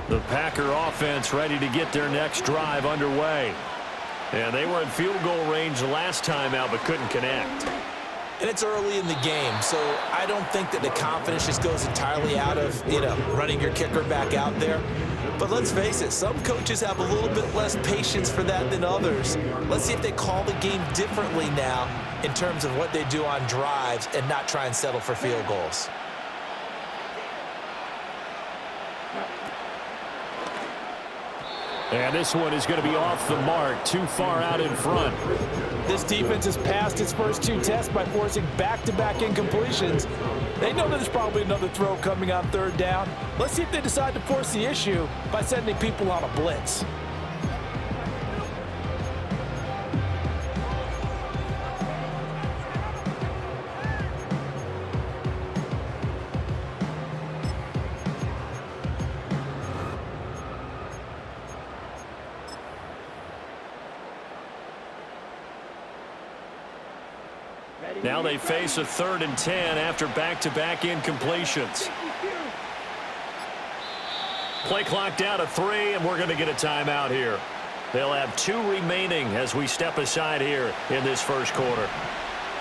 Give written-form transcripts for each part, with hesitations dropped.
The Packer offense ready to get their next drive underway. And they were in field goal range the last time out but couldn't connect. And it's early in the game, so I don't think that the confidence just goes entirely out of, running your kicker back out there. But let's face it, some coaches have a little bit less patience for that than others. Let's see if they call the game differently now in terms of what they do on drives and not try and settle for field goals. And this one is going to be off the mark, too far out in front. This defense has passed its first two tests by forcing back-to-back incompletions. They know that there's probably another throw coming on third down. Let's see if they decide to force the issue by sending people on a blitz. Now they face a 3rd and 10 after back-to-back incompletions. Play clock down to 3, and we're going to get a timeout here. They'll have 2 remaining as we step aside here in this first quarter.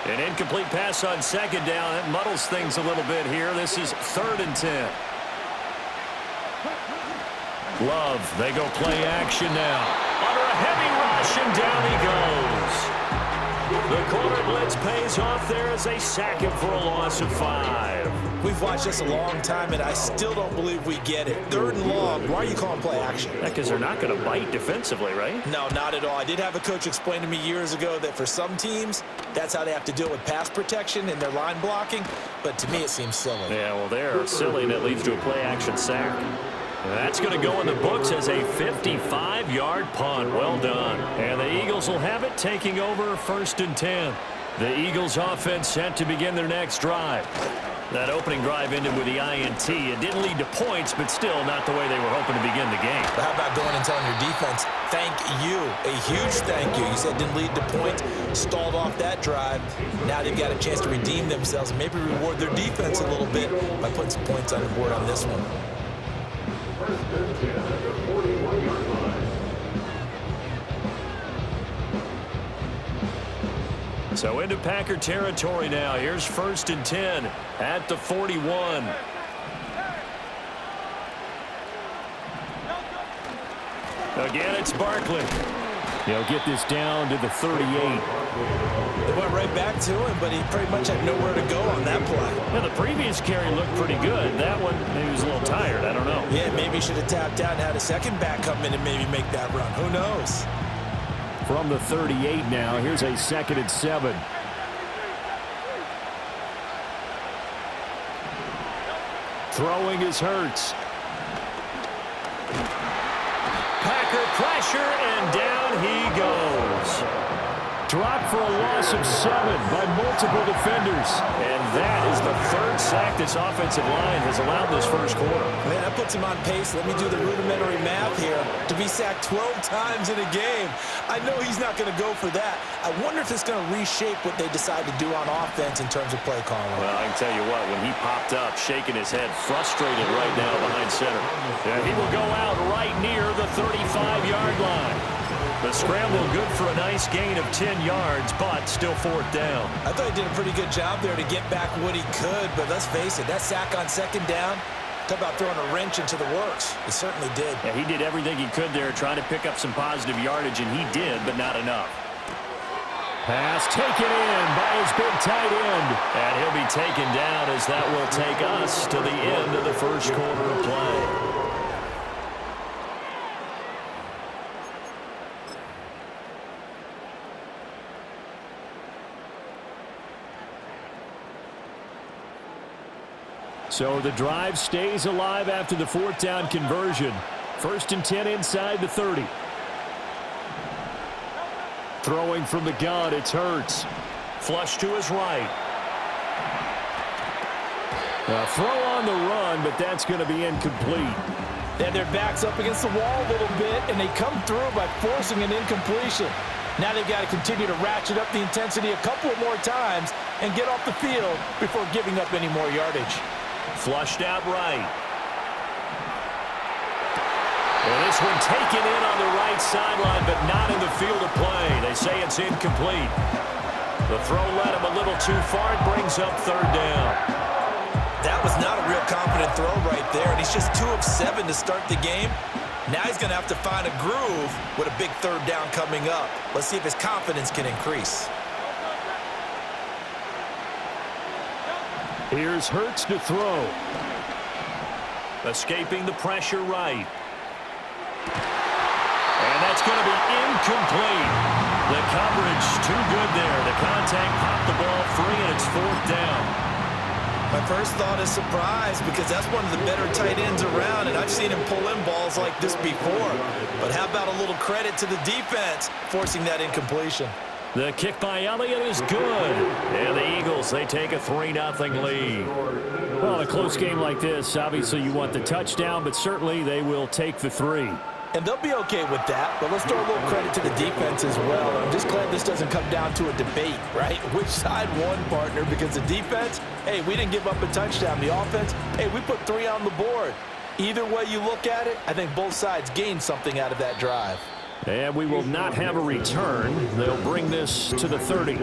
An incomplete pass on 2nd down. It muddles things a little bit here. This is 3rd and 10. Love, they go play action now. Under a heavy rush, and down he goes. The corner blitz pays off there as they sack him for a loss of 5. We've watched this a long time, and I still don't believe we get it. 3rd and long, why are you calling play action? Because they're not going to bite defensively, right? No, not at all. I did have a coach explain to me years ago that for some teams, that's how they have to deal with pass protection and their line blocking, but to me it seems silly. Yeah, well, they're silly, and it leads to a play action sack. That's going to go in the books as a 55-yard punt. Well done. And the Eagles will have it, taking over 1st and 10. The Eagles offense set to begin their next drive. That opening drive ended with the INT. It didn't lead to points, but still not the way they were hoping to begin the game. But how about going and telling your defense, thank you, a huge thank you. You said it didn't lead to points, stalled off that drive. Now they've got a chance to redeem themselves and maybe reward their defense a little bit by putting some points on the board on this one. So into Packer territory now. Here's 1st and 10 at the 41. Again, it's Barkley. They'll get this down to the 38. They went right back to him, but he pretty much had nowhere to go on that play. Yeah, the previous carry looked pretty good. That one, he was a little tired. I don't know. Yeah, maybe he should have tapped out and had a second back come in and maybe make that run. Who knows? From the 38 now, here's a 2nd and 7. Throwing is Hurts. Packer pressure, and down he goes. Dropped for a loss of 7 by multiple defenders. And that is the 3rd sack this offensive line has allowed this first quarter. Man, that puts him on pace. Let me do the rudimentary math here. To be sacked 12 times in a game, I know he's not going to go for that. I wonder if it's going to reshape what they decide to do on offense in terms of play calling. Well, I can tell you what, when he popped up, shaking his head, frustrated right now behind center. Yeah, he will go out right near the 35-yard line. The scramble good for a nice gain of 10 yards, but still 4th down. I thought he did a pretty good job there to get back what he could, but let's face it, that sack on 2nd down, talk about throwing a wrench into the works. He certainly did. Yeah, he did everything he could there, trying to pick up some positive yardage, and he did, but not enough. Pass taken in by his big tight end. And he'll be taken down as that will take us to the end of the first quarter of play. So the drive stays alive after the 4th down conversion. 1st and 10 inside the 30. Throwing from the gun, it's Hurts. Flush to his right. A throw on the run, but that's going to be incomplete. They had their backs up against the wall a little bit, and they come through by forcing an incompletion. Now they've got to continue to ratchet up the intensity a couple more times and get off the field before giving up any more yardage. Flushed out right. And this one taken in on the right sideline, but not in the field of play. They say it's incomplete. The throw led him a little too far. It brings up third down. That was not a real confident throw right there, and he's just 2 of 7 to start the game. Now he's going to have to find a groove with a big third down coming up. Let's see if his confidence can increase. Here's Hurts to throw. Escaping the pressure right. And that's going to be incomplete. The coverage too good there. The contact popped the ball free, and it's fourth down. My first thought is surprise because that's one of the better tight ends around, and I've seen him pull in balls like this before. But how about a little credit to the defense forcing that incompletion? The kick by Elliott is good. And the Eagles, they take a 3-0 lead. Well, in a close game like this, obviously you want the touchdown, but certainly they will take the 3. And they'll be okay with that, but let's throw a little credit to the defense as well. I'm just glad this doesn't come down to a debate, right? Which side won, partner? Because the defense, hey, we didn't give up a touchdown. The offense, hey, we put 3 on the board. Either way you look at it, I think both sides gained something out of that drive. And we will not have a return. They'll bring this to the 30.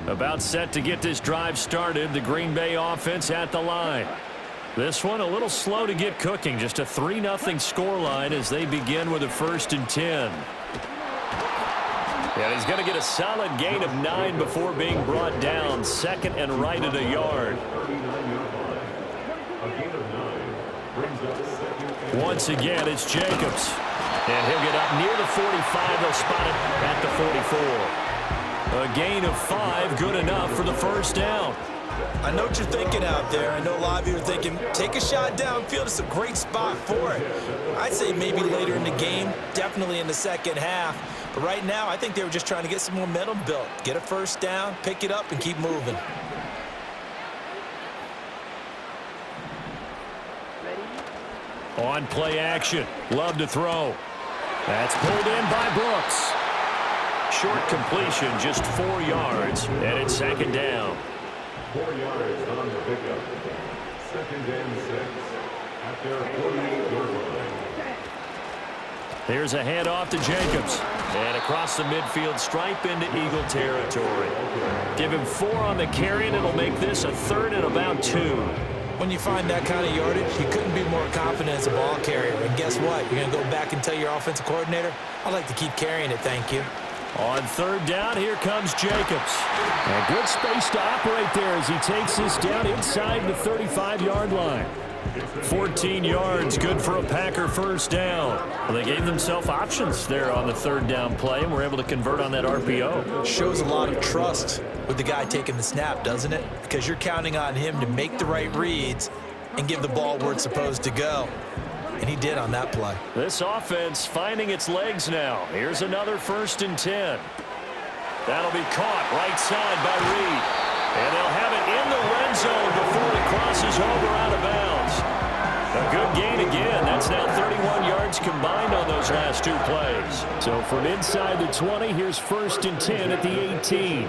About set to get this drive started. The Green Bay offense at the line. This one a little slow to get cooking. Just a 3-0 scoreline as they begin with a 1st and 10. And he's going to get a solid gain of 9 before being brought down. 2nd and right at a yard. Once again, it's Jacobs. And he'll get up near the 45. They'll spot it at the 44. A gain of 5, good enough for the first down. I know what you're thinking out there. I know a lot of you are thinking, take a shot downfield. It's a great spot for it. I'd say maybe later in the game, definitely in the second half. But right now, I think they were just trying to get some momentum built. Get a first down, pick it up, and keep moving. On play action. Love to throw. That's pulled in by Brooks. Short completion, just 4 yards, and it's 2nd down. 4 yards on the pickup. 2nd and 6 at their 48-yard line. Here's a handoff to Jacobs. And across the midfield stripe into Eagle territory. Give him 4 on the carry, and it'll make this a 3rd and about 2. When you find that kind of yardage, you couldn't be more confident as a ball carrier. And guess what? You're going to go back and tell your offensive coordinator, I'd like to keep carrying it, thank you. On 3rd down, here comes Jacobs. A good space to operate there as he takes this down inside the 35-yard line. 14 yards, good for a Packer first down. Well, they gave themselves options there on the 3rd down play, and were able to convert on that RPO. Shows a lot of trust with the guy taking the snap, doesn't it? Because you're counting on him to make the right reads and give the ball where it's supposed to go. And he did on that play. This offense finding its legs now. Here's another 1st and 10. That'll be caught right side by Reed. And they'll have it in the red zone before it crosses over out of bounds. A good gain again. That's now 31 yards combined on those last 2 plays. So from inside the 20, here's 1st and 10 at the 18.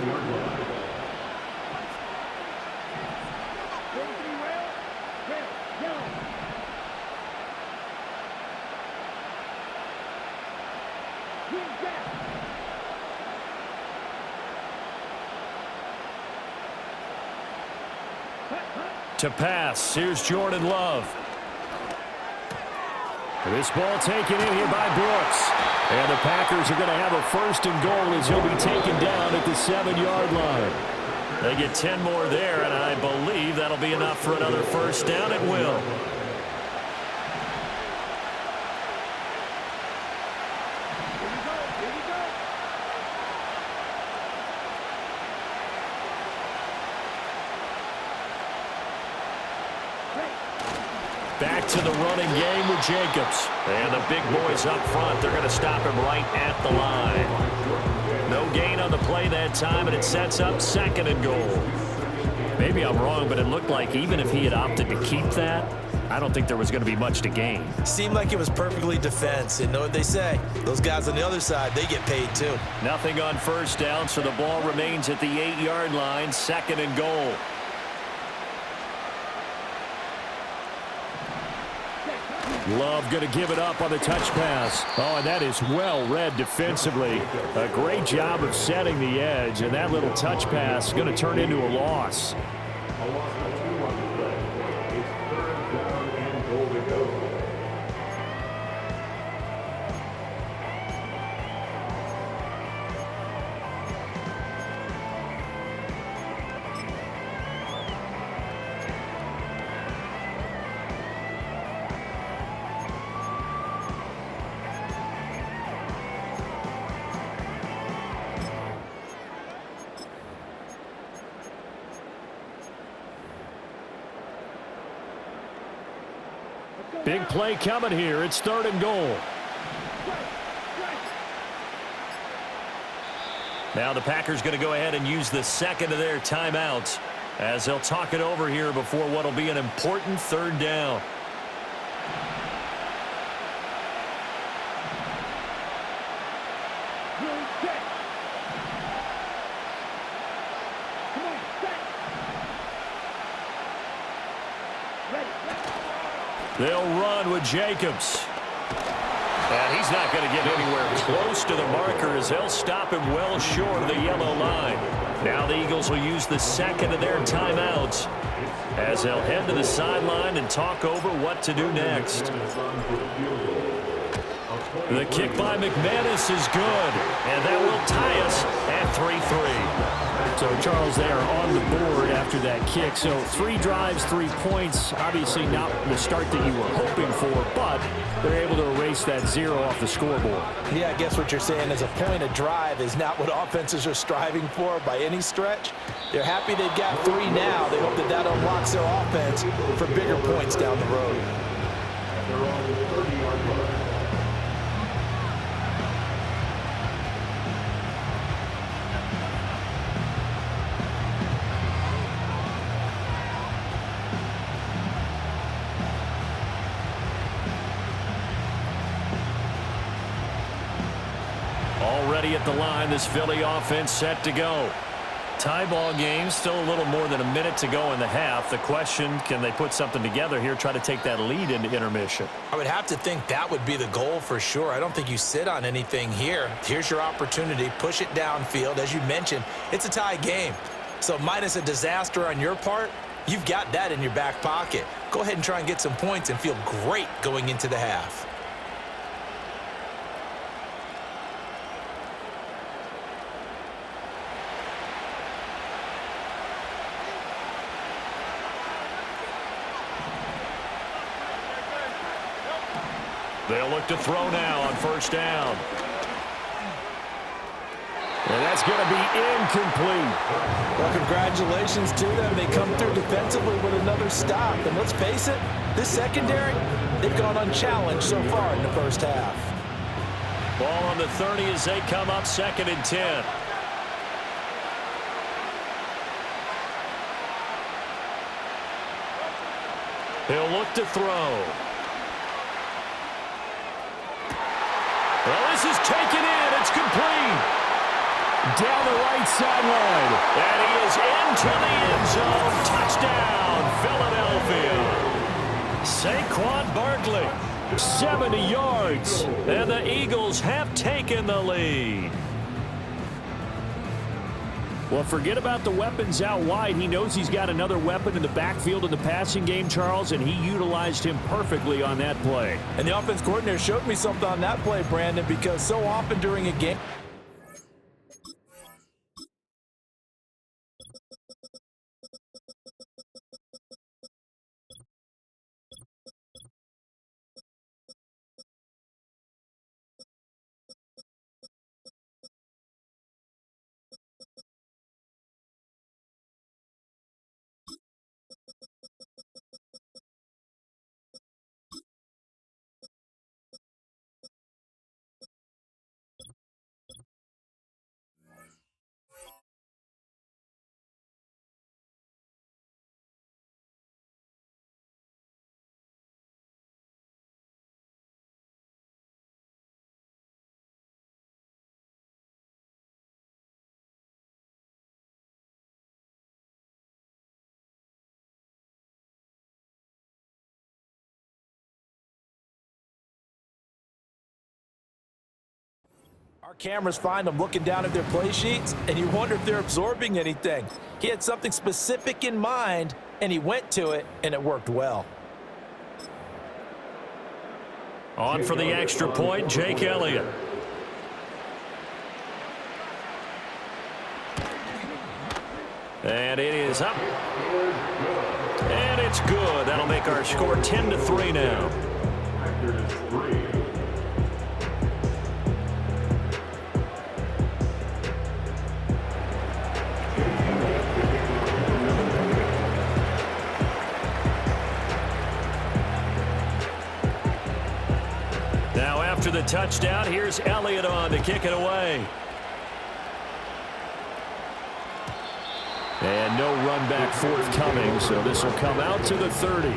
To pass, here's Jordan Love. This ball taken in here by Brooks. And the Packers are going to have a 1st and goal as he'll be taken down at the 7-yard line. They get 10 more there, and I believe that'll be enough for another first down. It will. Back to the running game with Jacobs. And the big boys up front, they're going to stop him right at the line. No gain on the play that time, and it sets up 2nd and goal. Maybe I'm wrong, but it looked like even if he had opted to keep that, I don't think there was going to be much to gain. Seemed like it was perfectly defense. And know what they say, those guys on the other side, they get paid too. Nothing on first down, so the ball remains at the 8-yard line, 2nd and goal. Love going to give it up on the touch pass. Oh, and that is well read defensively. A great job of setting the edge, and that little touch pass is going to turn into a loss. A loss of 2 on the play. It's 3rd down and goal to go. Big play coming here. It's 3rd and goal. Now the Packers going to go ahead and use the second of their timeouts as they'll talk it over here before what will be an important 3rd down. They'll run with Jacobs. And he's not going to get anywhere close to the marker as they'll stop him well short of the yellow line. Now the Eagles will use the second of their timeouts as they'll head to the sideline and talk over what to do next. The kick by McManus is good, and that will tie us at 3-3. So, Charles, they are on the board after that kick. So 3 drives, 3 points. Obviously not the start that you were hoping for, but they're able to erase that 0 off the scoreboard. Yeah, I guess what you're saying is a point of drive is not what offenses are striving for by any stretch. They're happy they've got 3 now. They hope that that unlocks their offense for bigger points down the road. They're on the 30-yard line. Already at the line, this Philly offense set to go. Tie ball game, still a little more than a minute to go in the half. The question, can they put something together here, try to take that lead into intermission? I would have to think that would be the goal for sure. I don't think you sit on anything here. Here's your opportunity. Push it downfield. As you mentioned, it's a tie game. So minus a disaster on your part, you've got that in your back pocket. Go ahead and try and get some points and feel great going into the half. They'll look to throw now on first down. And that's going to be incomplete. Well, congratulations to them. They come through defensively with another stop. And let's face it, this secondary, they've gone unchallenged so far in the first half. Ball on the 30 as they come up 2nd and 10. He'll look to throw. Well, this is taken in. It's complete. Down the right sideline. And he is into the end zone. Touchdown, Philadelphia. Saquon Barkley, 70 yards. And the Eagles have taken the lead. Well, forget about the weapons out wide. He knows he's got another weapon in the backfield in the passing game, Charles, and he utilized him perfectly on that play. And the offense coordinator showed me something on that play, Brandon, because so often during a game, Our cameras find them looking down at their play sheets, and you wonder if they're absorbing anything. He had something specific in mind, and he went to it, and it worked well. On for the extra point, Jake Elliott. And it is up. And it's good. That'll make our score 10-3 now. Now after the touchdown, here's Elliott on to kick it away. And no run back forthcoming, so this will come out to the 30.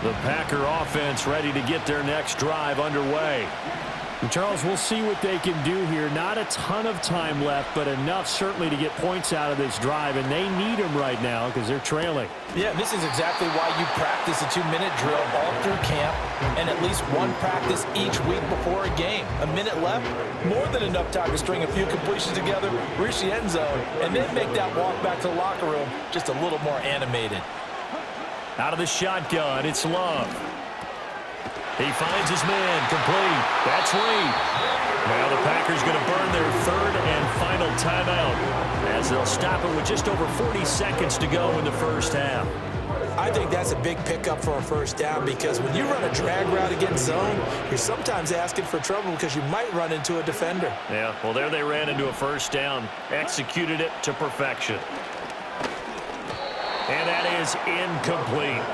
The Packer offense ready to get their next drive underway. And Charles, we'll see what they can do here. Not a ton of time left, but enough certainly to get points out of this drive, and they need them right now because they're trailing. Yeah, this is exactly why you practice a 2-minute drill all through camp and at least one practice each week before a game. A minute left, more than enough time to string a few completions together, reach the end zone, and then make that walk back to the locker room just a little more animated. Out of the shotgun, it's Love. He finds his man, complete. That's Reed. Now the Packers going to burn their third and final timeout as they'll stop it with just over 40 seconds to go in the first half. I think that's a big pickup for a first down because when you run a drag route against zone, you're sometimes asking for trouble because you might run into a defender. Yeah, well, there they ran into a first down, executed it to perfection. And that is incomplete.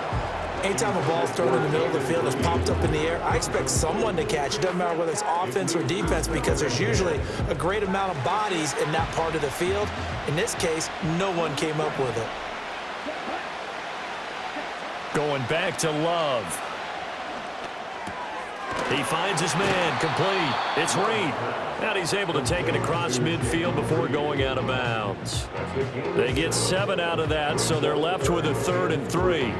Anytime a ball's thrown in the middle of the field, is popped up in the air, I expect someone to catch it. Doesn't matter whether it's offense or defense because there's usually a great amount of bodies in that part of the field. In this case, no one came up with it. Going back to Love. He finds his man, complete. It's Reed. And he's able to take it across midfield before going out of bounds. They get 7 out of that, so they're left with a 3rd and 3.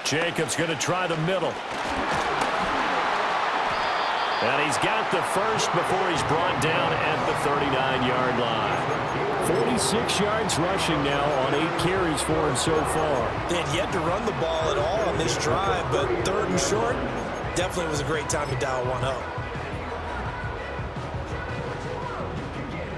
Jacobs going to try the middle. And he's got the first before he's brought down at the 39-yard line. 46 yards rushing now on 8 carries for him so far. They had yet to run the ball at all on this drive, but 3rd and short definitely was a great time to dial one up.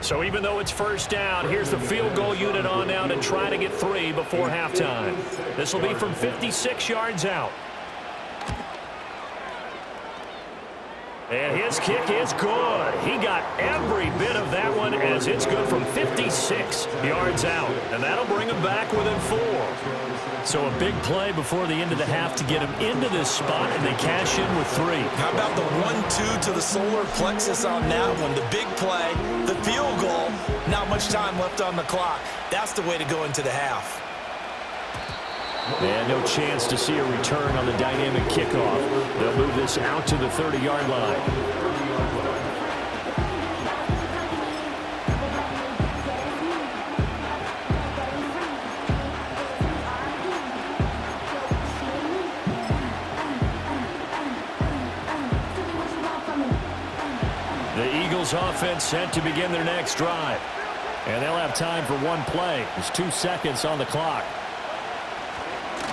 So even though it's first down, here's the field goal unit on now to try to get 3 before halftime. This will be from 56 yards out. And his kick is good. He got every bit of that one as it's good from 56 yards out. And that'll bring him back within 4. So a big play before the end of the half to get him into this spot, and they cash in with 3. How about the 1-2 to the solar plexus on that one? The big play, the field goal, not much time left on the clock. That's the way to go into the half. And no chance to see a return on the dynamic kickoff. They'll move this out to the 30-yard line. The Eagles offense set to begin their next drive. And they'll have time for one play. There's 2 seconds on the clock.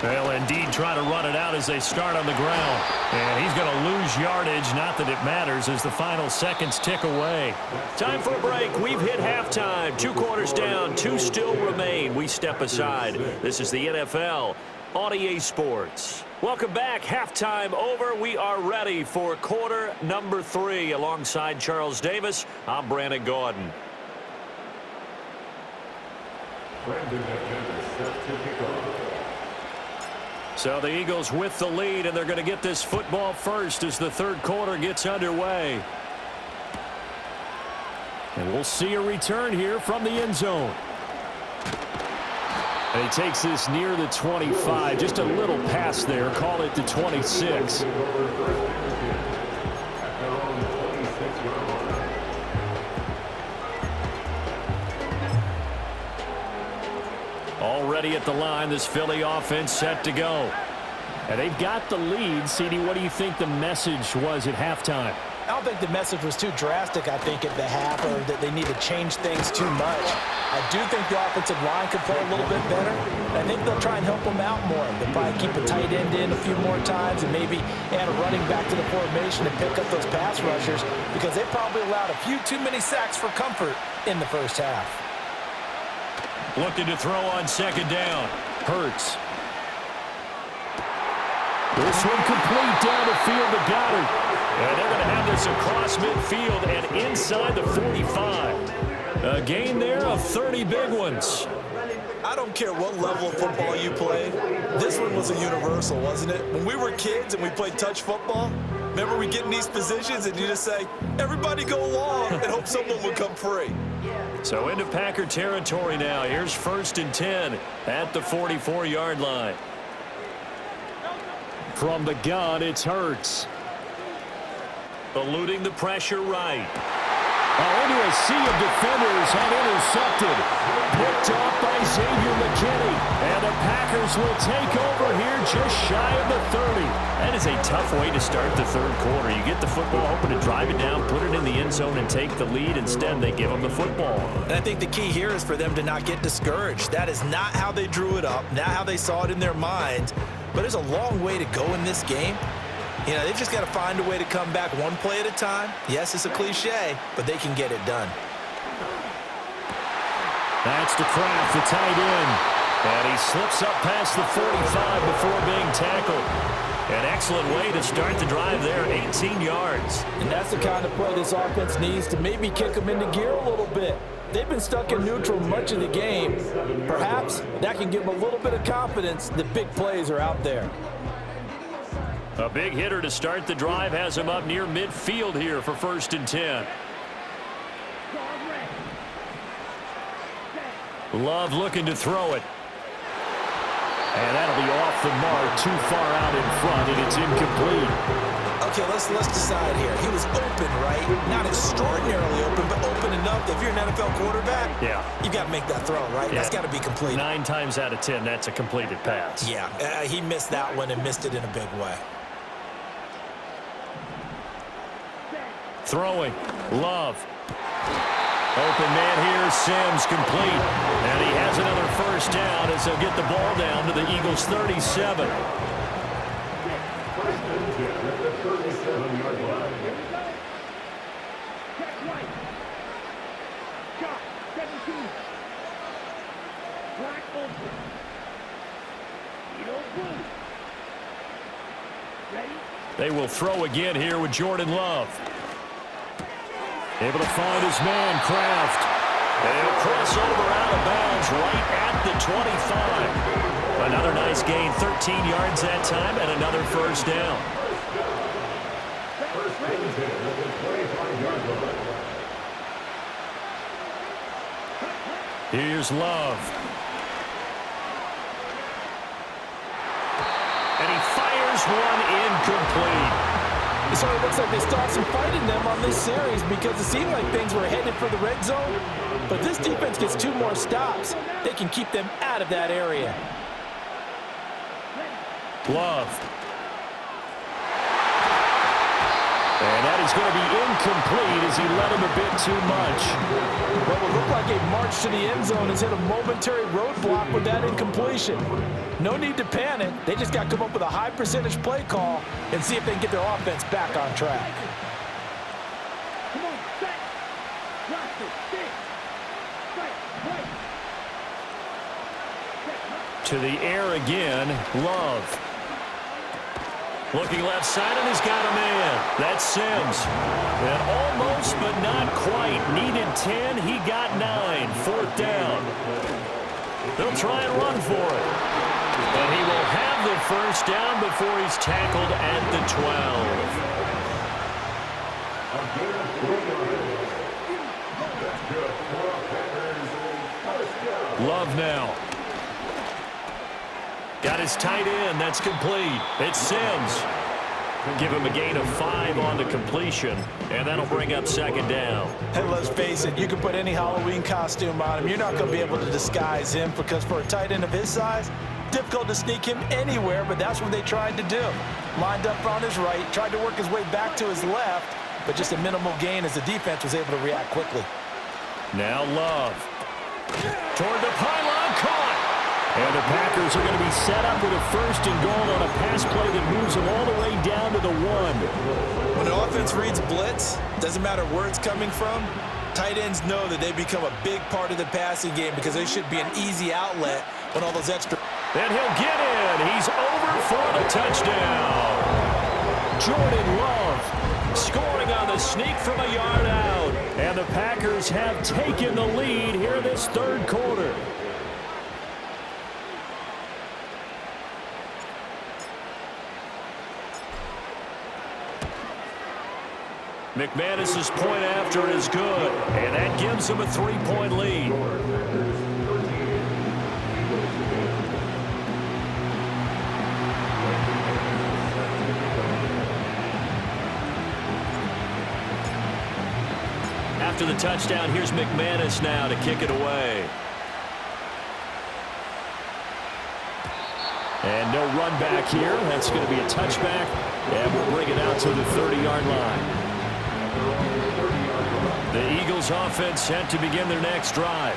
They'll indeed try to run it out as they start on the ground. And he's going to lose yardage. Not that it matters as the final seconds tick away. Time for a break. We've hit halftime. 2 quarters down. 2 still remain. We step aside. This is the NFL on EA Sports. Welcome back. Halftime over. We are ready for quarter number 3. Alongside Charles Davis, I'm Brandon Gordon. So the Eagles with the lead, and they're going to get this football first as the 3rd quarter gets underway. And we'll see a return here from the end zone. And he takes this near the 25. Just a little pass there. Call it the 26. Already at the line, this Philly offense set to go. And they've got the lead. CD, what do you think the message was at halftime? I don't think the message was too drastic, I think, at the half, or that they need to change things too much. I do think the offensive line could play a little bit better. I think they'll try and help them out more. They'll probably keep a tight end in a few more times and maybe add a running back to the formation to pick up those pass rushers, because they probably allowed a few too many sacks for comfort in the first half. Looking to throw on second down. Hurts. This one complete down the field to Goddard. And they're going to have this across midfield and inside the 45. A gain there of 30 big ones. I don't care what level of football you play. This one was a universal, wasn't it? When we were kids and we played touch football, remember we get in these positions and you just say, everybody go along, and hope someone would come free. So into Packer territory now. Here's 1st and 10 at the 44-yard line. From the gun, it's Hurts. Eluding the pressure right. Into a sea of defenders and intercepted. Picked off by Xavier McKinney. And the Packers will take over here just shy of the 30. That is a tough way to start the third quarter. You get the football, hoping to drive it down, put it in the end zone, and take the lead. Instead, they give them the football. And I think the key here is for them to not get discouraged. That is not how they drew it up, not how they saw it in their minds. But there's a long way to go in this game. You know, they've just got to find a way to come back one play at a time. Yes, it's a cliche, but they can get it done. That's to Kraft, the tight end. And he slips up past the 45 before being tackled. An excellent way to start the drive there, 18 yards. And that's the kind of play this offense needs to maybe kick them into gear a little bit. They've been stuck in neutral much of the game. Perhaps that can give them a little bit of confidence that big plays are out there. A big hitter to start the drive has him up near midfield here for 1st and 10. Love looking to throw it. And that'll be off the mark, too far out in front, and it's incomplete. Okay, let's decide here. He was open, right? Not extraordinarily open, but open enough that if you're an NFL quarterback, yeah, you've got to make that throw, right? Yeah. That's got to be completed. 9 times out of 10, that's a completed pass. Yeah, he missed that one and missed it in a big way. Throwing. Love. Open man here. Sims complete. And he has another first down as they'll get the ball down to the Eagles' 37. They will throw again here with Jordan Love. Able to find his man, Kraft. They'll cross over out of bounds right at the 25. Another nice gain, 13 yards that time, and another first down. Here's Love. And he fires one incomplete. It sort of looks like they start some fight in them on this series because it seemed like things were headed for the red zone. But this defense gets 2 more stops. They can keep them out of that area. Love. And that is going to be incomplete as he led him a bit too much. What will look like a march to the end zone has hit a momentary roadblock with that incompletion. No need to panic. They just got to come up with a high percentage play call and see if they can get their offense back on track. To the air again, Love. Looking left side, and he's got a man. That's Sims. And almost, but not quite. Needed 10, he got 9. 4th down. They'll try and run for it. And he will have the first down before he's tackled at the 12. Love now. Got his tight end. That's complete. It's Sims. Give him a gain of 5 on the completion, and that'll bring up second down. And let's face it, you can put any Halloween costume on him. You're not going to be able to disguise him because for a tight end of his size, difficult to sneak him anywhere, but that's what they tried to do. Lined up on his right, tried to work his way back to his left, but just a minimal gain as the defense was able to react quickly. Now Love. Toward the pylon, caught. And the Packers are going to be set up with a first and goal on a pass play that moves them all the way down to the 1. When an offense reads blitz, doesn't matter where it's coming from, tight ends know that they become a big part of the passing game because they should be an easy outlet when all those extra... And he'll get in. He's over for the touchdown. Jordan Love scoring on the sneak from a yard out. And the Packers have taken the lead here this third quarter. McManus's point after is good, and that gives him a 3-point lead. After the touchdown, here's McManus now to kick it away. And no run back here. That's going to be a touchback, and we'll bring it out to the 30-yard line. The Eagles offense set to begin their next drive.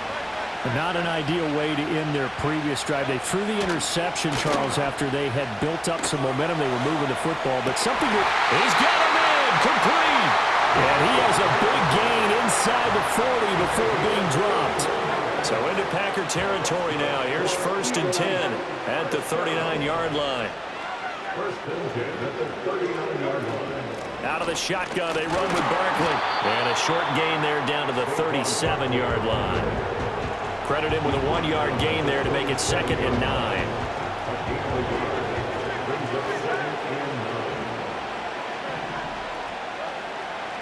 Not an ideal way to end their previous drive. They threw the interception, Charles, after they had built up some momentum. They were moving the football, but something that... He's got him in, complete. And he has a big gain inside the 40 before being dropped. So into Packer territory now. Here's 1st and 10 at the 39-yard line. 1st and 10 at the 39-yard line. Out of the shotgun, they run with Barkley. And a short gain there down to the 37-yard line. Credit him with a 1-yard gain there to make it 2nd and 9.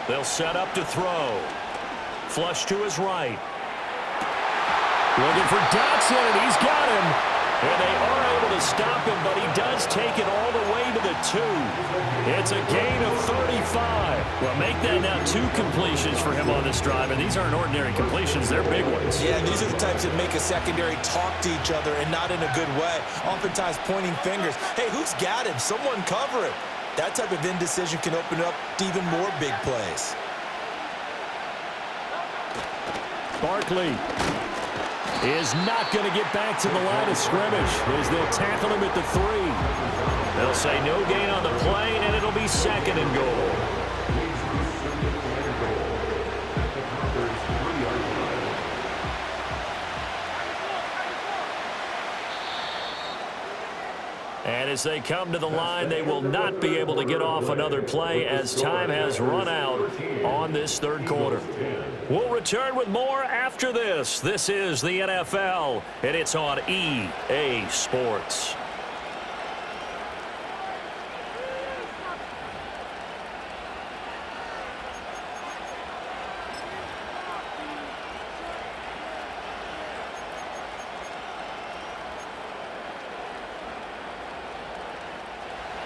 They'll set up to throw. Flush to his right. Looking for Dotson, and he's got him. And they are able to stop him, but he does take it all the way to the 2. It's a gain of 35. Well, make that now 2 completions for him on this drive, and these aren't ordinary completions. They're big ones. Yeah, and these are the types that make a secondary talk to each other and not in a good way. Oftentimes pointing fingers. Hey, who's got him? Someone cover him. That type of indecision can open up to even more big plays. Barkley is not going to get back to the line of scrimmage as they'll tackle him at the 3. They'll say no gain on the play, and it'll be 2nd and goal. And as they come to the line, they will not be able to get off another play as time has run out on this third quarter. We'll return with more after this. This is the NFL, and it's on EA Sports.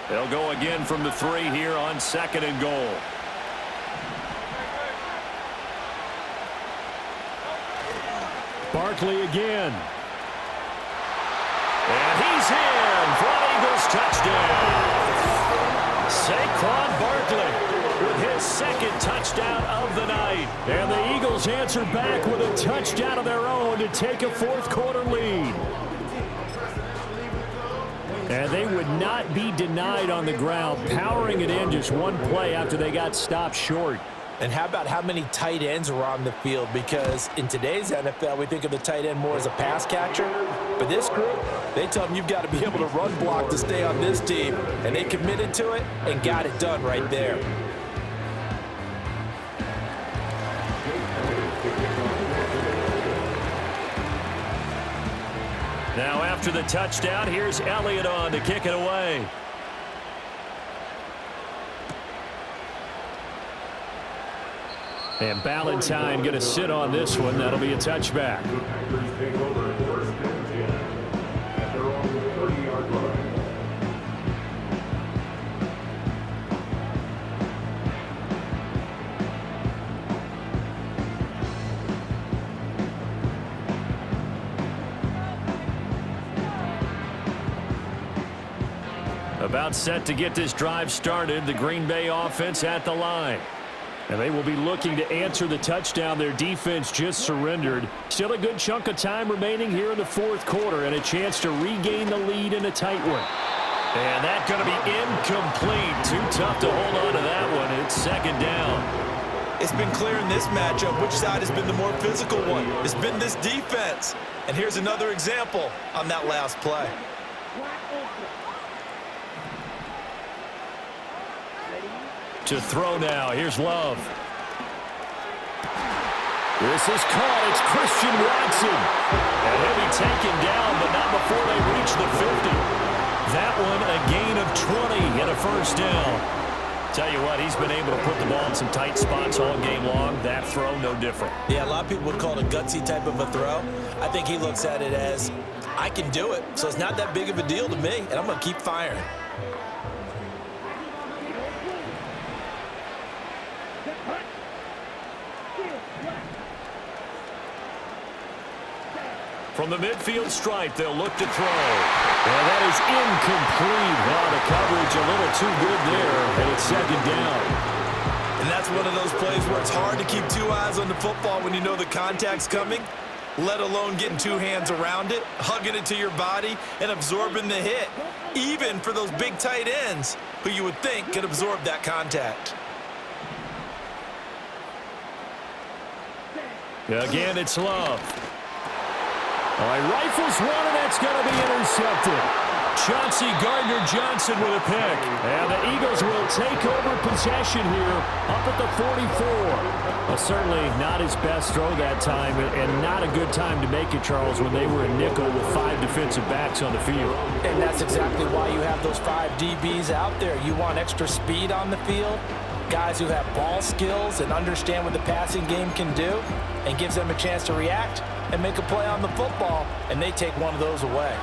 They'll go again from the 3 here on 2nd and goal. Barkley again. And he's in for an Eagles touchdown. Saquon Barkley with his 2nd touchdown of the night. And the Eagles answer back with a touchdown of their own to take a fourth quarter lead. And they would not be denied on the ground, powering it in just one play after they got stopped short. And how about how many tight ends were on the field? Because in today's NFL, we think of the tight end more as a pass catcher. But this group, they tell them you've got to be able to run block to stay on this team. And they committed to it and got it done right there. Now after the touchdown, here's Elliott on to kick it away. And Ballantyne going to sit on this one. That'll be a touchback. Packers take over 1st and 10 at their own 30-yard About set to get this drive started. The Green Bay offense at the line. And they will be looking to answer the touchdown their defense just surrendered. Still a good chunk of time remaining here in the fourth quarter and a chance to regain the lead in a tight one. And that's going to be incomplete. Too tough to hold on to that one. It's second down. It's been clear in this matchup which side has been the more physical one. It's been this defense. And here's another example on that last play. To throw now. Here's Love. This is caught. It's Christian Watson. And he'll be taken down, but not before they reach the 50. That one a gain of 20 and a first down. Tell you what, he's been able to put the ball in some tight spots all game long. That throw, no different. Yeah, a lot of people would call it a gutsy type of a throw. I think he looks at it as, I can do it, so it's not that big of a deal to me, and I'm going to keep firing. From the midfield stripe, they'll look to throw. And that is incomplete. Well, the coverage a little too good there, and it's second down. And that's one of those plays where it's hard to keep two eyes on the football when you know the contact's coming, let alone getting two hands around it, hugging it to your body, and absorbing the hit, even for those big tight ends who you would think could absorb that contact. Again, it's Love. All right, rifles one, and that's going to be intercepted. Chauncey Gardner-Johnson with a pick. And the Eagles will take over possession here up at the 44. Certainly not his best throw that time, and not a good time to make it, Charles, when they were in nickel with 5 defensive backs on the field. And that's exactly why you have those 5 DBs out there. You want extra speed on the field, guys who have ball skills and understand what the passing game can do, and gives them a chance to react and make a play on the football, and they take one of those away.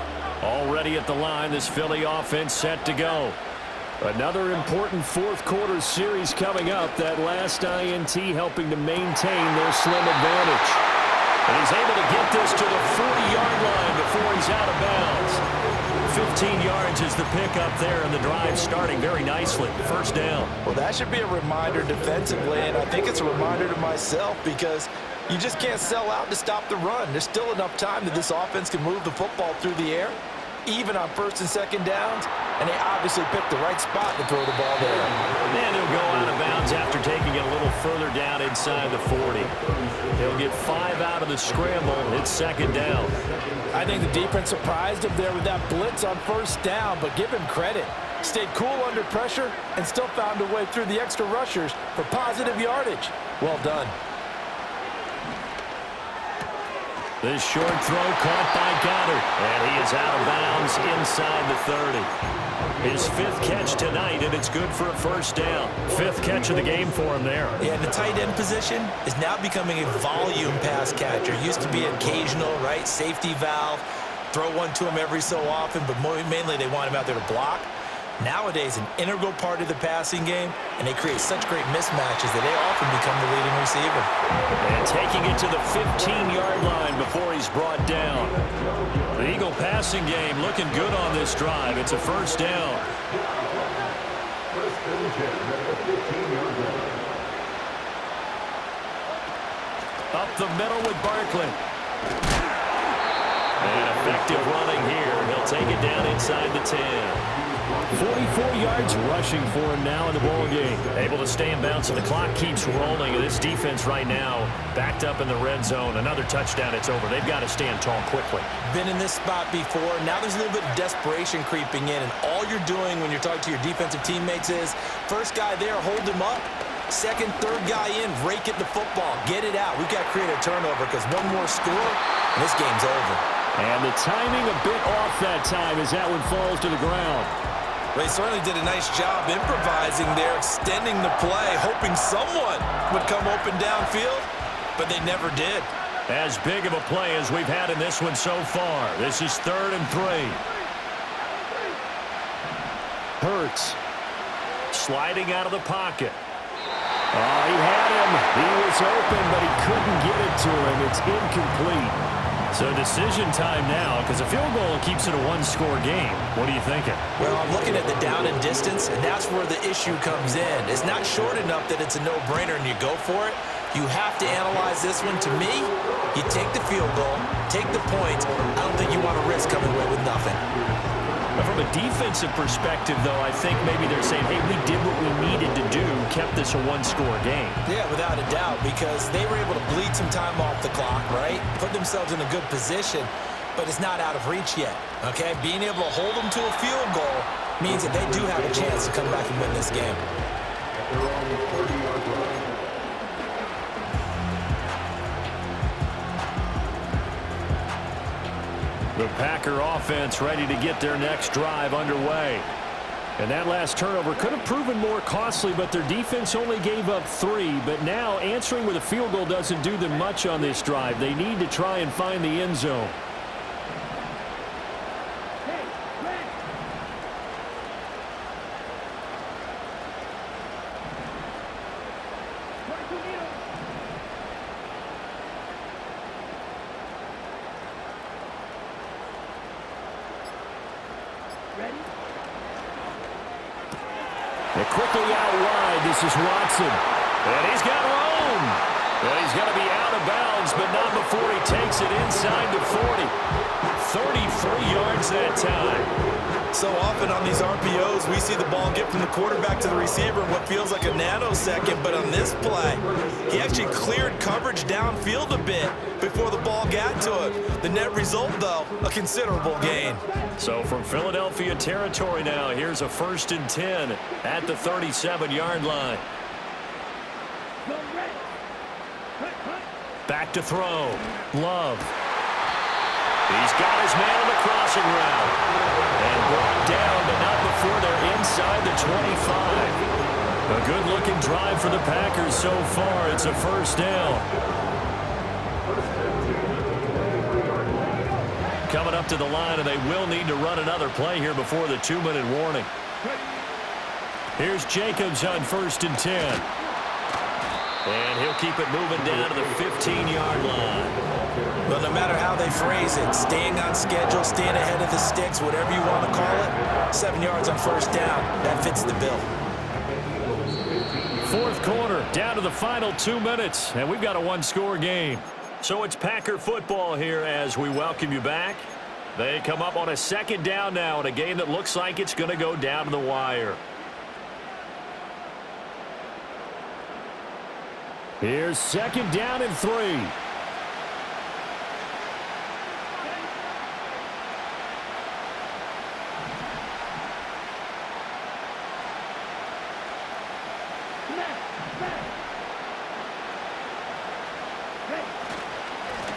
Already at the line, this Philly offense set to go. Another important fourth quarter series coming up. That last INT helping to maintain their slim advantage. And he's able to get this to the 40-yard line before he's out of bounds. 15 yards is the pickup there, and the drive starting very nicely. First down. Well, that should be a reminder defensively, and I think it's a reminder to myself because you just can't sell out to stop the run. There's still enough time that this offense can move the football through the air, even on first and second downs, and they obviously picked the right spot to throw the ball there. And he'll go out of bounds after taking it a little further down inside the 40. He'll get 5 out of the scramble. It's second down. I think the defense surprised him there with that blitz on first down, but give him credit. Stayed cool under pressure and still found a way through the extra rushers for positive yardage. Well done. This short throw caught by Goddard, and he is out of bounds inside the 30. His 5th catch tonight, and it's good for a first down. 5th catch of the game for him there. Yeah, and the tight end position is now becoming a volume pass catcher. Used to be occasional, right, safety valve, throw one to him every so often, but mainly they want him out there to block. Nowadays, an integral part of the passing game, and they create such great mismatches that they often become the leading receiver. And taking it to the 15-yard line before he's brought down. The Eagle passing game looking good on this drive. It's a first down. Up the middle with Barkley. And effective running here. He'll take it down inside the 10. 44 yards rushing for him now in the ball game. Able to stay in bounds, so the clock keeps rolling. And this defense right now backed up in the red zone. Another touchdown, it's over. They've got to stand tall quickly. Been in this spot before. Now there's a little bit of desperation creeping in, and all you're doing when you're talking to your defensive teammates is first guy there, hold him up. Second, third guy in, rake at the football. Get it out. We've got to create a turnover because one more score, and this game's over. And the timing a bit off that time as that one falls to the ground. They certainly did a nice job improvising there, extending the play, hoping someone would come open downfield, but they never did. As big of a play as we've had in this one so far. This is 3rd and 3. Hurts. Sliding out of the pocket. He had him. He was open, but he couldn't get it to him. It's incomplete. So decision time now, because a field goal keeps it a one-score game. What are you thinking? Well, I'm looking at the down and distance, and that's where the issue comes in. It's not short enough that it's a no-brainer and you go for it. You have to analyze this one. To me, you take the field goal, take the points. I don't think you want to risk coming away with nothing. From a defensive perspective, though, I think maybe they're saying, hey, we did what we needed to do, kept this a one-score game. Yeah, without a doubt, because they were able to bleed some time off the clock, right? Put themselves in a good position, but it's not out of reach yet, okay? Being able to hold them to a field goal means that they do have a chance to come back and win this game. The Packer offense ready to get their next drive underway. And that last turnover could have proven more costly, but their defense only gave up 3. But now answering with a field goal doesn't do them much on this drive. They need to try and find the end zone. And quickly out wide, this is Watson. And he's got room. And he's going to be out of bounds, but not before he takes it inside the 40. 33 yards that time. So often on these RPOs, we see the ball get from the quarterback to the receiver in what feels like a nanosecond, but on this play, he actually cleared coverage downfield a bit before the ball got to him. The net result, though, a considerable gain. So from Philadelphia territory now, here's a 1st and 10 at the 37-yard line. Back to throw. Love. He's got his man on the crossing route. And brought down, but not before they're inside the 25. A good-looking drive for the Packers so far. It's a 1st down. Coming up to the line, and they will need to run another play here before the 2-minute warning. Here's Jacobs on 1st and 10. And he'll keep it moving down to the 15-yard line. Well, no matter how they phrase it, staying on schedule, staying ahead of the sticks, whatever you want to call it, 7 yards on 1st down, that fits the bill. 4th quarter, down to the final 2 minutes, and we've got a one-score game. So it's Packer football here as we welcome you back. They come up on a 2nd down now in a game that looks like it's going to go down to the wire. Here's 2nd down and 3.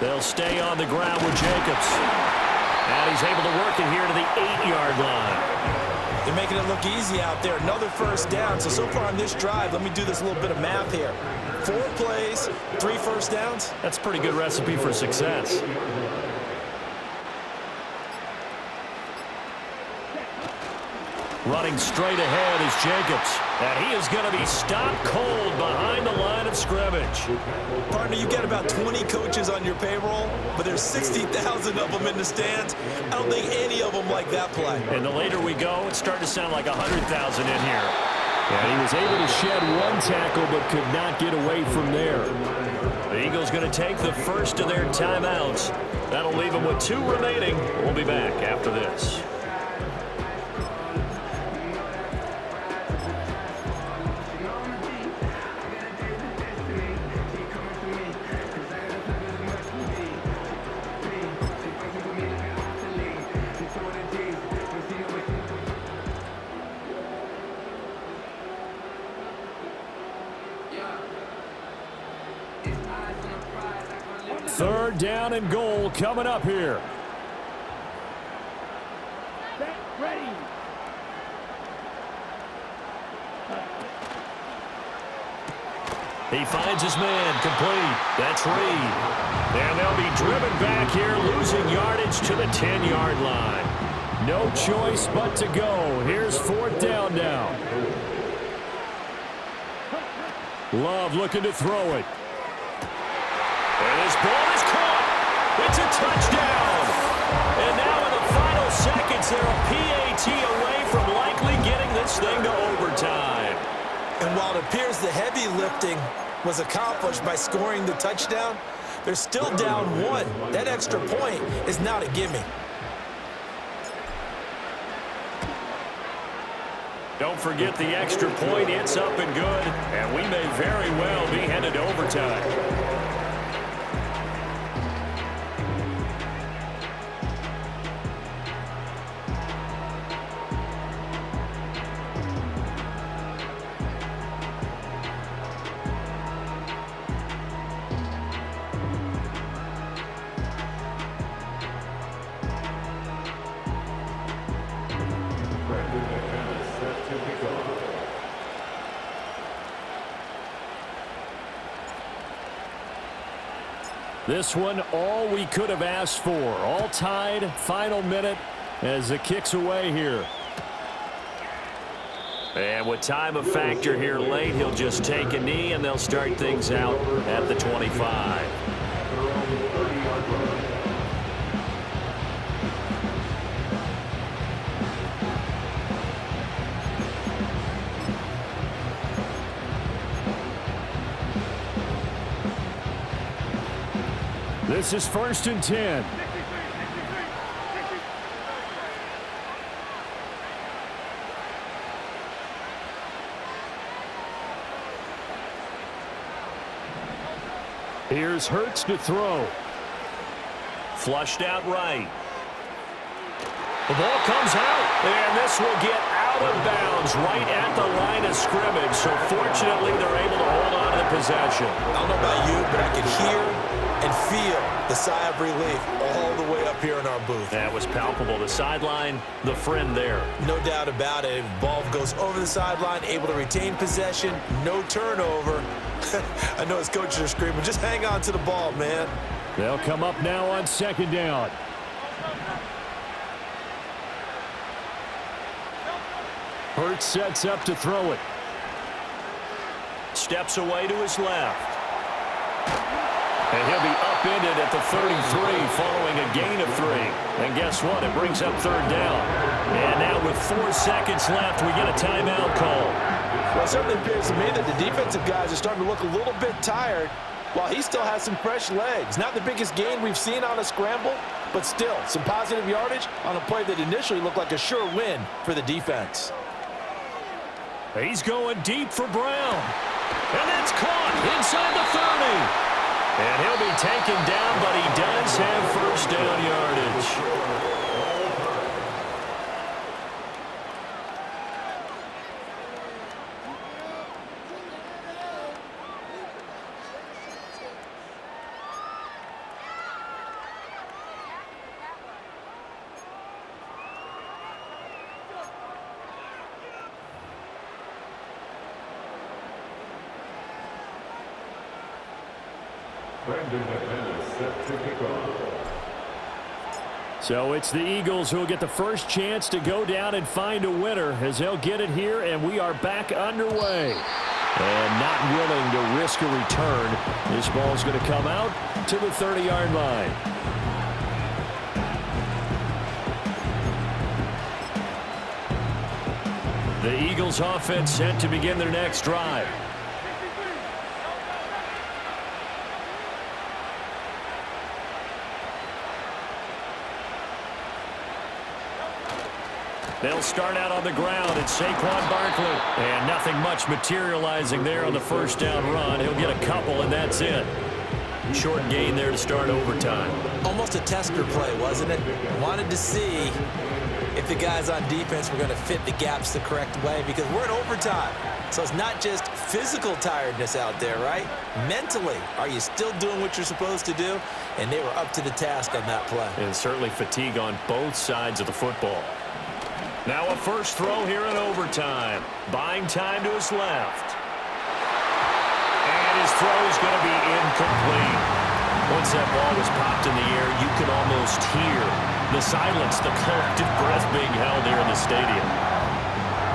They'll stay on the ground with Jacobs. And he's able to work it here to the 8-yard line. They're making it look easy out there. Another 1st down. So far on this drive, let me do this little bit of math here. 4 plays, 3 1st downs. That's a pretty good recipe for success. Running straight ahead is Jacobs. And he is going to be stopped cold behind the line of scrimmage. Partner, you got about 20 coaches on your payroll, but there's 60,000 of them in the stands. I don't think any of them like that play. And the later we go, it's starting to sound like 100,000 in here. And he was able to shed 1 tackle but could not get away from there. The Eagles going to take the first of their timeouts. That'll leave them with 2 remaining. We'll be back after this. Third down and goal coming up here. Ready. He finds his man, complete. That's Reed. And they'll be driven back here, losing yardage to the 10-yard line. No choice but to go. Here's 4th down now. Love looking to throw it. And this ball is caught. It's a touchdown. And now in the final seconds, they're a PAT away from likely getting this thing to overtime. And while it appears the heavy lifting was accomplished by scoring the touchdown, they're still down one. That extra point is not a gimme. Don't forget the extra point. It's up and good. And we may very well be headed to overtime. This one, all we could have asked for. All tied, final minute as it kicks away here. And with time a factor here late, he'll just take a knee and they'll start things out at the 25. This is 1st and 10. Here's Hurts to throw. Flushed out right. The ball comes out, and this will get out of bounds right at the line of scrimmage. So fortunately, they're able to hold on to the possession. I don't know about you, but I could hear and feel the sigh of relief all the way up here in our booth. That was palpable. The sideline, the friend there. No doubt about it. Ball goes over the sideline, able to retain possession, no turnover. I know his coaches are screaming, just hang on to the ball, man. They'll come up now on 2nd down. Hurts sets up to throw it. Steps away to his left. And he'll be upended at the 33 following a gain of 3. And guess what? It brings up 3rd down. And now with 4 seconds left, we get a timeout call. Well, it certainly appears to me that the defensive guys are starting to look a little bit tired while he still has some fresh legs. Not the biggest gain we've seen on a scramble, but still some positive yardage on a play that initially looked like a sure win for the defense. He's going deep for Brown. And that's caught inside the 30. And he'll be taken down, but he does have 1st down yardage. So it's the Eagles who will get the first chance to go down and find a winner as they'll get it here, and we are back underway. And not willing to risk a return. This ball's going to come out to the 30-yard line. The Eagles offense set to begin their next drive. They'll start out on the ground. It's Saquon Barkley. And nothing much materializing there on the 1st down run. He'll get a couple, and that's it. Short gain there to start overtime. Almost a tester play, wasn't it? Wanted to see if the guys on defense were going to fit the gaps the correct way, because we're in overtime. So it's not just physical tiredness out there, right? Mentally, are you still doing what you're supposed to do? And they were up to the task on that play. And certainly fatigue on both sides of the football. Now a first throw here in overtime. Buying time to his left. And his throw is going to be incomplete. Once that ball was popped in the air, you could almost hear the silence, the collective breath being held here in the stadium.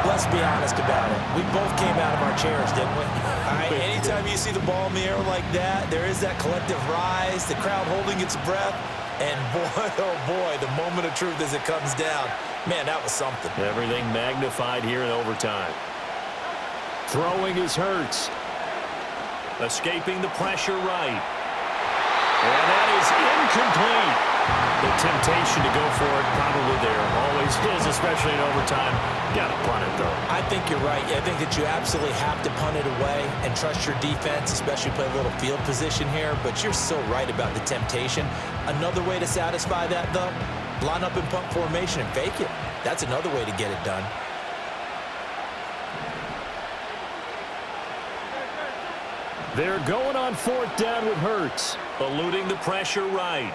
Let's be honest about it. We both came out of our chairs, didn't we? All right, anytime you see the ball in the air like that, there is that collective rise, the crowd holding its breath. And boy, oh boy, the moment of truth as it comes down. Man, that was something. Everything magnified here in overtime. Throwing is Hurts. Escaping the pressure right. And that is incomplete. The temptation to go for it probably there. Always is, especially in overtime. Got to punt it, though. I think you're right. I think that you absolutely have to punt it away and trust your defense, especially play a little field position here. But you're so right about the temptation. Another way to satisfy that, though, line up in punt formation and fake it. That's another way to get it done. They're going on fourth down with Hurts. Eluding the pressure right.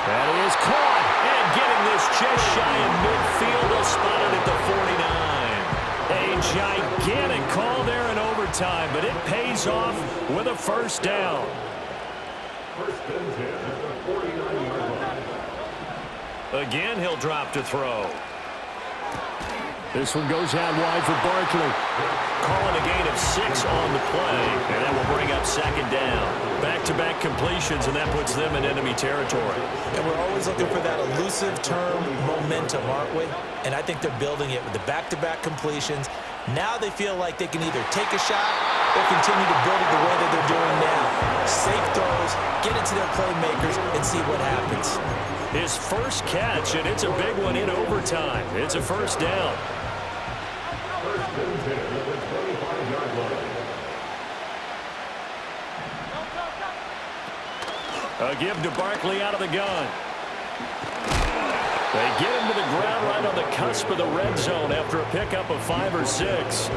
That is caught. And getting this just shy of midfield. They'll spot it at the 49. A gigantic call there in overtime, but it pays off with a first down. First and 10 at the 49-yard line. Again, he'll drop to throw. This one goes out wide for Barkley. Calling a gain of 6 on the play, and that will bring up second down. Back-to-back completions, and that puts them in enemy territory. And we're always looking for that elusive term momentum, aren't we? And I think they're building it with the back-to-back completions. Now they feel like they can either take a shot or continue to build it the way that they're doing now. Safe throws, get it to their playmakers, and see what happens. His first catch, and it's a big one in overtime. It's a first down. First and 10 at the 25-yard line. A give to Barkley out of the gun. They get him to the ground right on the cusp of the red zone after a pickup of 5 or 6.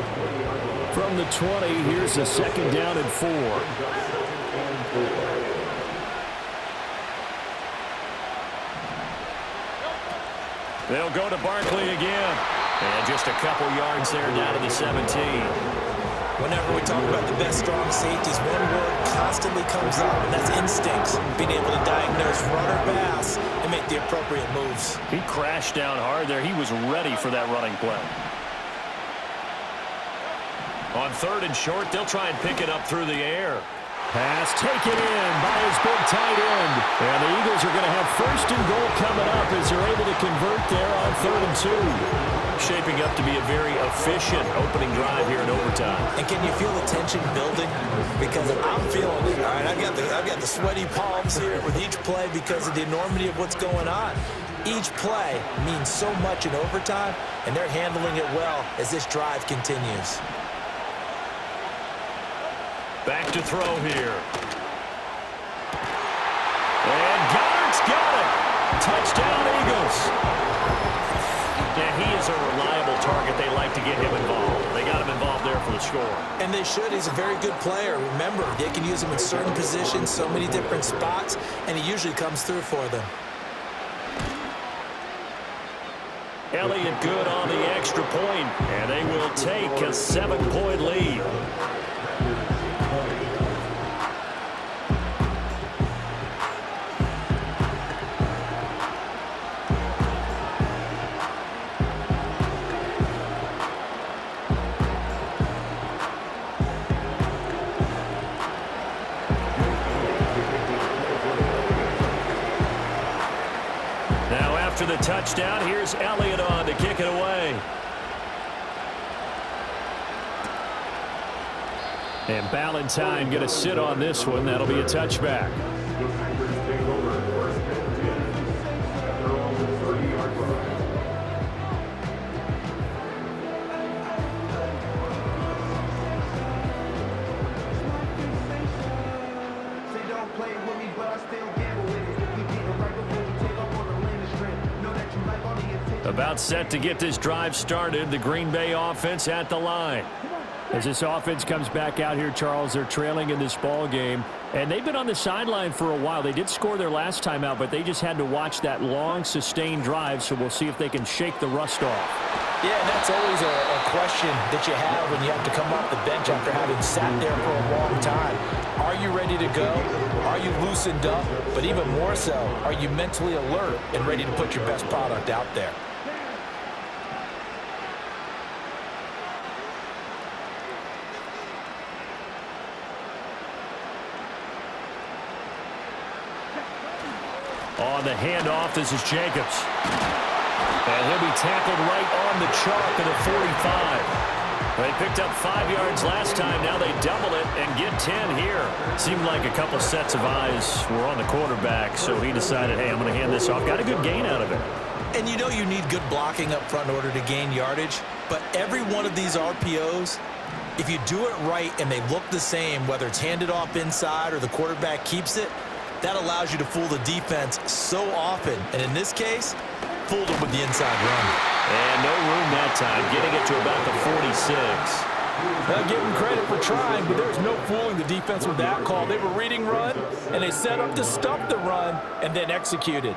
From the 20, here's a second down and 4. They'll go to Barkley again. And just a couple yards there down to the 17. Whenever we talk about the best strong safeties, one word constantly comes up, and that's instincts. Being able to diagnose run or pass and make the appropriate moves. He crashed down hard there. He was ready for that running play. On third and short, they'll try and pick it up through the air. Pass taken in by his big tight end. And the Eagles are going to have first and goal coming up as they're able to convert there on 3rd and 2. Shaping up to be a very efficient opening drive here in overtime. And can you feel the tension building? Because I'm feeling it. All right, I've got the sweaty palms here with each play because of the enormity of what's going on. Each play means so much in overtime, and they're handling it well as this drive continues. Back to throw here. And Goddard's got it. Touchdown, Eagles. Yeah, he is a reliable target. They like to get him involved. They got him involved there for the score. And they should. He's a very good player. Remember, they can use him in certain positions, so many different spots, and he usually comes through for them. Elliott good on the extra point, and they will take a 7-point lead. After the touchdown, here's Elliott on to kick it away. And Ballantyne going to sit on this one. That'll be a touchback. The Packers take over first and 10 at their own 30-yard line. Say don't play with me, but I still gamble with it. We get it right before we take off on the landing strip. Know that you like all the attention. About set to get this drive started. The Green Bay offense at the line. As this offense comes back out here, Charles, they're trailing in this ball game. And they've been on the sideline for a while. They did score their last time out, but they just had to watch that long, sustained drive. So we'll see if they can shake the rust off. Yeah, and that's always a question that you have when you have to come off the bench after having sat there for a long time. Are you ready to go? Are you loosened up? But even more so, are you mentally alert and ready to put your best product out there? On the handoff, this is Jacobs. And he'll be tackled right on the chalk of the 45. They picked up 5 yards last time. Now they double it and get 10 here. Seemed like a couple sets of eyes were on the quarterback, so he decided, hey, I'm going to hand this off. Got a good gain out of it. And you know you need good blocking up front in order to gain yardage. But every one of these RPOs, if you do it right and they look the same, whether it's handed off inside or the quarterback keeps it, that allows you to fool the defense so often. And in this case, fooled them with the inside run. And no room that time, getting it to about the 46. I'll give them credit for trying, but there's no fooling the defense with that call. They were reading run, and they set up to stop the run and then executed.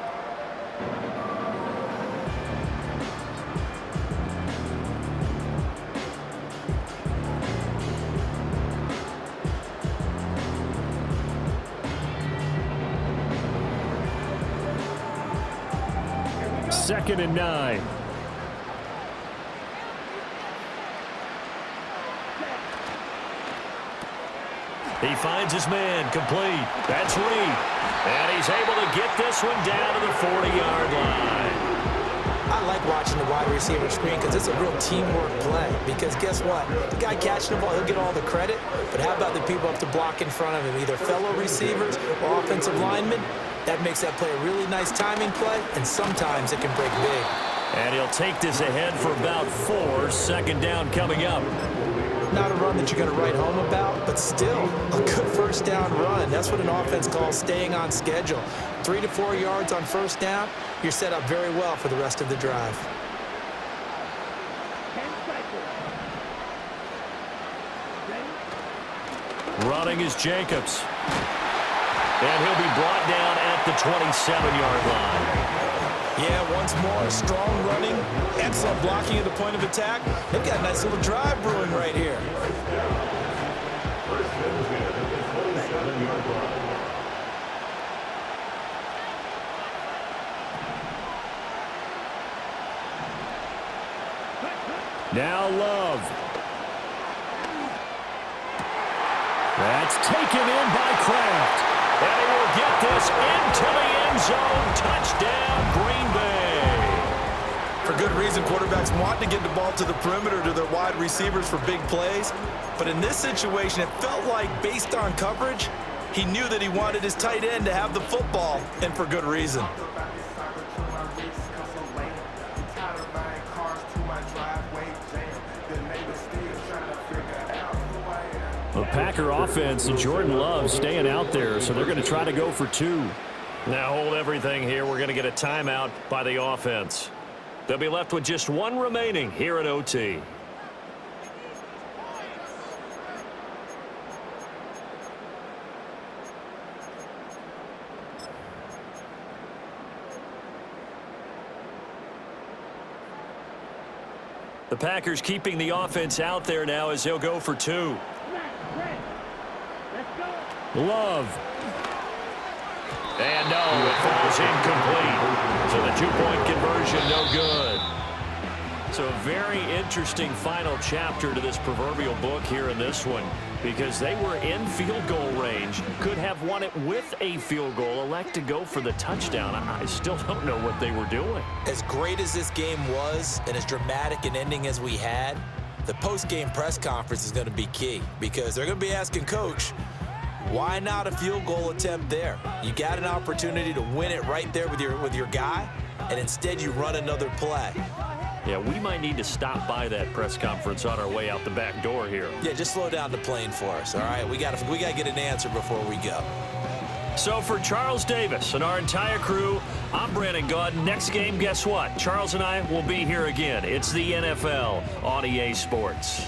Second and 9. He finds his man, complete. That's Reed. And he's able to get this one down to the 40-yard line. I like watching the wide receiver screen because it's a real teamwork play. Because guess what? The guy catching the ball, he'll get all the credit. But how about the people up to block in front of him, either fellow receivers or offensive linemen? That makes that play a really nice timing play, and sometimes it can break big. And he'll take this ahead for about 4. Second down coming up. Not a run that you're going to write home about, but still a good first down run. That's what an offense calls staying on schedule. 3 to 4 yards on first down, you're set up very well for the rest of the drive. Running is Jacobs. And he'll be brought down at the 27-yard line. Yeah, once more, strong running, excellent blocking at the point of attack. They've got a nice little drive brewing right here. Now Love. That's taken in by Kraft. And he will get this into the end zone. Touchdown, Green Bay. For good reason, quarterbacks want to get the ball to the perimeter to their wide receivers for big plays. But in this situation, it felt like, based on coverage, he knew that he wanted his tight end to have the football, and for good reason. The Packer offense and Jordan Love staying out there, so they're going to try to go for 2. Now hold everything here. We're going to get a timeout by the offense. They'll be left with just 1 remaining here at OT. The Packers keeping the offense out there now as they'll go for 2. Love. And no, it falls incomplete. So the 2-point conversion, no good. So a very interesting final chapter to this proverbial book here in this one, because they were in field goal range, could have won it with a field goal, elect to go for the touchdown. I still don't know what they were doing. As great as this game was and as dramatic an ending as we had, the post-game press conference is going to be key, because they're going to be asking Coach, why not a field goal attempt there? You got an opportunity to win it right there with your guy, and instead you run another play. Yeah, we might need to stop by that press conference on our way out the back door here. Yeah, just slow down the plane for us, all right? We got to get an answer before we go. So for Charles Davis and our entire crew, I'm Brandon Gaudin. Next game, guess what? Charles and I will be here again. It's the NFL on EA Sports.